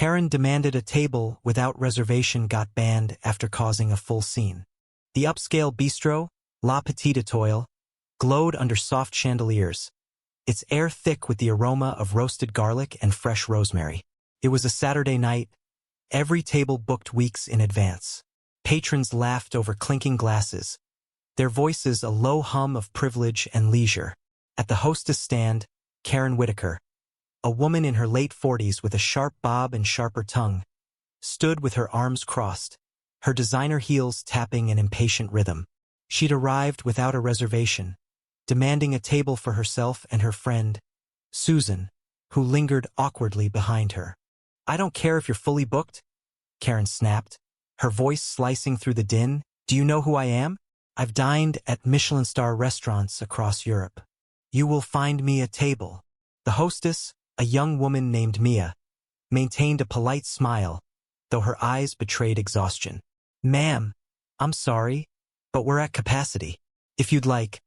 Karen demanded a table without reservation got banned after causing a full scene. The upscale bistro, La Petite Étoile, glowed under soft chandeliers, its air thick with the aroma of roasted garlic and fresh rosemary. It was a Saturday night, every table booked weeks in advance. Patrons laughed over clinking glasses, their voices a low hum of privilege and leisure. At the hostess stand, Karen Whitaker, a woman in her late 40s with a sharp bob and sharper tongue, stood with her arms crossed, her designer heels tapping an impatient rhythm. She'd arrived without a reservation, demanding a table for herself and her friend, Susan, who lingered awkwardly behind her. "I don't care if you're fully booked," Karen snapped, her voice slicing through the din. "Do you know who I am? I've dined at Michelin-star restaurants across Europe. You will find me a table." The hostess, a young woman named Mia, maintained a polite smile, though her eyes betrayed exhaustion. "Ma'am, I'm sorry, but we're at capacity. If you'd like,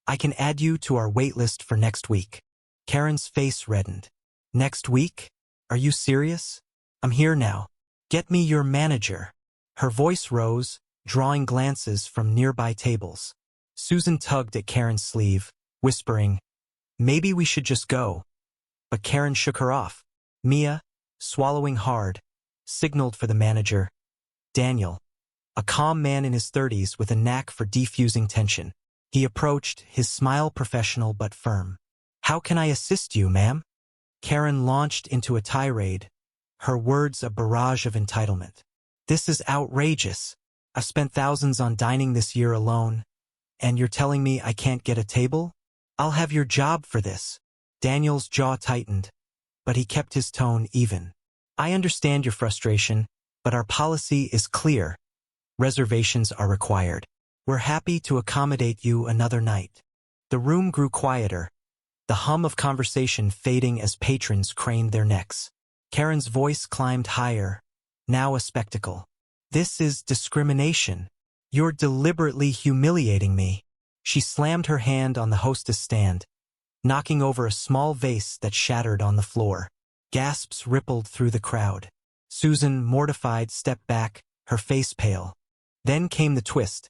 I can add you to our wait list for next week." Karen's face reddened. "Next week? Are you serious? I'm here now. Get me your manager." Her voice rose, drawing glances from nearby tables. Susan tugged at Karen's sleeve, whispering, "Maybe we should just go." But Karen shook her off. Mia, swallowing hard, signaled for the manager, Daniel, a calm man in his 30s with a knack for defusing tension. He approached, his smile professional but firm. "How can I assist you, ma'am?" Karen launched into a tirade, her words a barrage of entitlement. "This is outrageous. I've spent thousands on dining this year alone, and you're telling me I can't get a table? I'll have your job for this." Daniel's jaw tightened, but he kept his tone even. "I understand your frustration, but our policy is clear. Reservations are required. We're happy to accommodate you another night." The room grew quieter, the hum of conversation fading as patrons craned their necks. Karen's voice climbed higher, now a spectacle. "This is discrimination. You're deliberately humiliating me." She slammed her hand on the hostess stand, knocking over a small vase that shattered on the floor. Gasps rippled through the crowd. Susan, mortified, stepped back, her face pale. Then came the twist.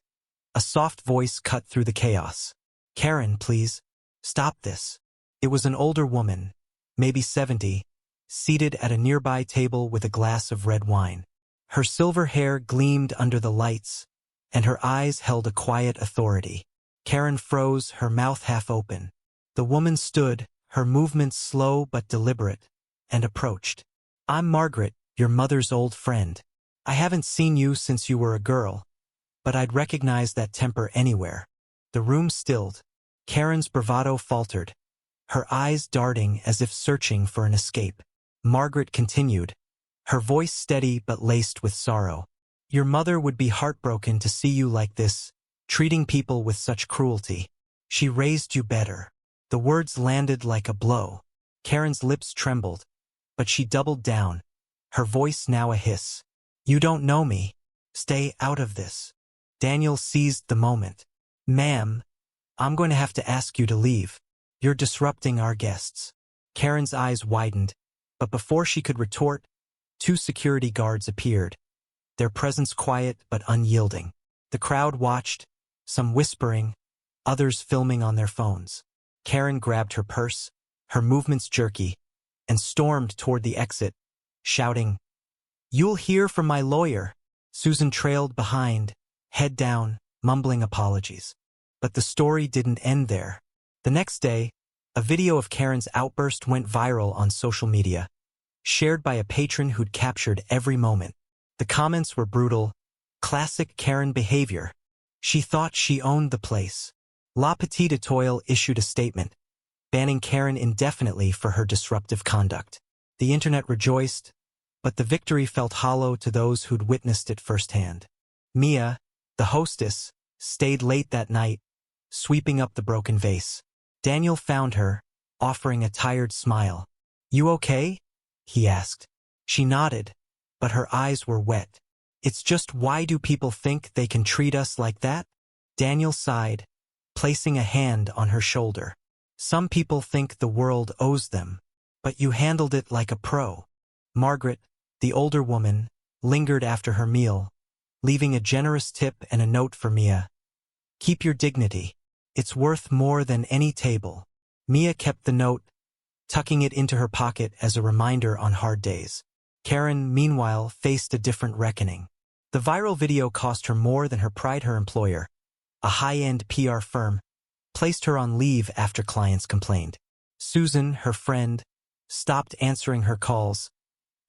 A soft voice cut through the chaos. "Karen, please, stop this." It was an older woman, maybe 70, seated at a nearby table with a glass of red wine. Her silver hair gleamed under the lights, and her eyes held a quiet authority. Karen froze, her mouth half open. The woman stood, her movements slow but deliberate, and approached. "I'm Margaret, your mother's old friend. I haven't seen you since you were a girl, but I'd recognize that temper anywhere." The room stilled. Karen's bravado faltered, her eyes darting as if searching for an escape. Margaret continued, her voice steady but laced with sorrow. "Your mother would be heartbroken to see you like this, treating people with such cruelty. She raised you better." The words landed like a blow. Karen's lips trembled, but she doubled down, her voice now a hiss. "You don't know me. Stay out of this." Daniel seized the moment. "Ma'am, I'm going to have to ask you to leave. You're disrupting our guests." Karen's eyes widened, but before she could retort, 2 security guards appeared, their presence quiet but unyielding. The crowd watched, some whispering, others filming on their phones. Karen grabbed her purse, her movements jerky, and stormed toward the exit, shouting, "You'll hear from my lawyer." Susan trailed behind, head down, mumbling apologies. But the story didn't end there. The next day, a video of Karen's outburst went viral on social media, shared by a patron who'd captured every moment. The comments were brutal, classic Karen behavior. She thought she owned the place. La Petite Étoile issued a statement, banning Karen indefinitely for her disruptive conduct. The internet rejoiced, but the victory felt hollow to those who'd witnessed it firsthand. Mia, the hostess, stayed late that night, sweeping up the broken vase. Daniel found her, offering a tired smile. "You okay?" he asked. She nodded, but her eyes were wet. "It's just, why do people think they can treat us like that?" Daniel sighed, placing a hand on her shoulder. "Some people think the world owes them, but you handled it like a pro." Margaret, The older woman lingered after her meal, leaving a generous tip and a note for Mia. "Keep your dignity. It's worth more than any table." Mia kept the note, tucking it into her pocket as a reminder on hard days. Karen, meanwhile, faced a different reckoning. The viral video cost her more than her pride. Her employer, a high-end PR firm, placed her on leave after clients complained. Susan, her friend, stopped answering her calls,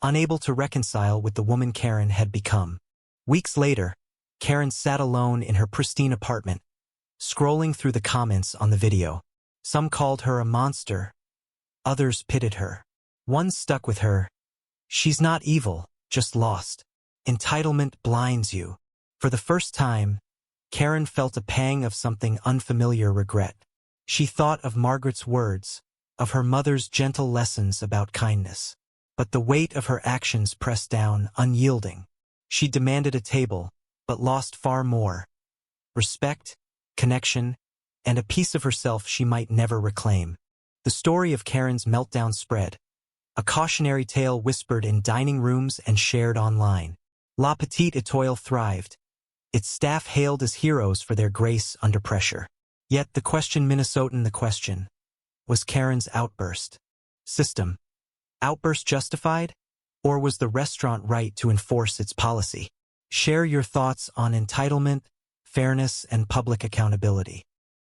unable to reconcile with the woman Karen had become. Weeks later, Karen sat alone in her pristine apartment, scrolling through the comments on the video. Some called her a monster. Others pitied her. One stuck with her. "She's not evil, just lost. Entitlement blinds you." For the first time, Karen felt a pang of something unfamiliar: regret. She thought of Margaret's words, of her mother's gentle lessons about kindness. But the weight of her actions pressed down, unyielding. She demanded a table, but lost far more: respect, connection, and a piece of herself she might never reclaim. The story of Karen's meltdown spread, a cautionary tale whispered in dining rooms and shared online. La Petite Étoile thrived, its staff hailed as heroes for their grace under pressure. Yet the question, Minnesotan, the question: was Karen's outburst system outburst justified, or was the restaurant right to enforce its policy? Share your thoughts on entitlement, fairness, and public accountability.